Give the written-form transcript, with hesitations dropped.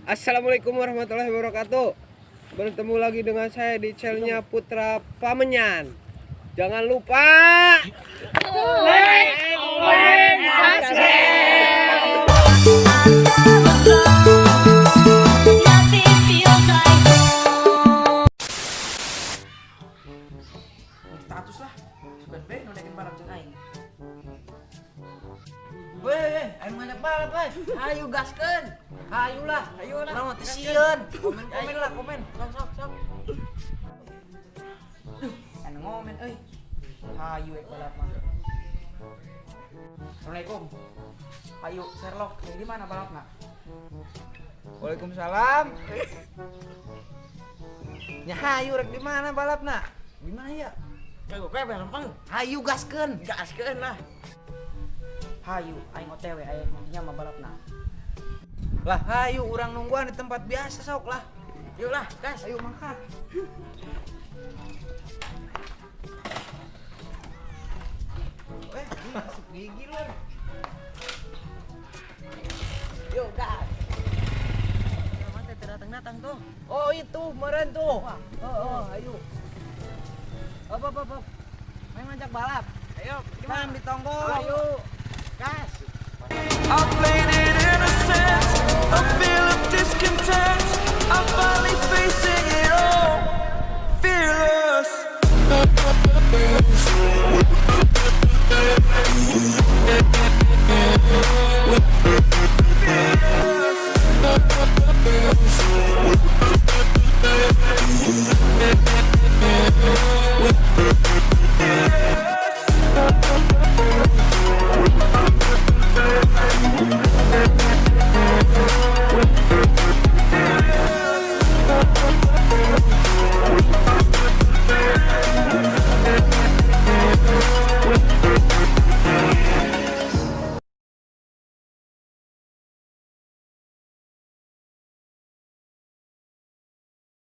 Assalamualaikum warahmatullahi wabarakatuh. Bertemu lagi dengan saya di channelnya Putra Pamenyan. Jangan lupa like, comment, subscribe. Status lah, suka be nodekin balap jeung aing. Weh, aing ngajak balap we. Ayo gaskeun. Hayulah, hayulah. Urang mah teu sieun. Komen lah, komen. Sok. Duh, anu ngomen euy. Hayu we balap mah. Assalamualaikum. Hayu Sherlock, di mana balapna? Waalaikumsalam. Nya hayu rek di mana balapna? Di mana ya? Kayak gue lempeng. Hayu gaskeun lah. Hayu aing OTW aya nya mah balapna. Lah hayu urang nungguan di tempat biasa sok lah. Yuk lah, gas. Ayo mangkat. Masuk gigi lu. Yuk gas. Mana teh datang tuh? Oh itu kemarin tuh. Oh, ayo. Op. Main ngajak balap. Ayo, gimana di tonggol? Ayo. Gas. I played it innocent, a feel of discontent. I'm finally facing it all, fearless.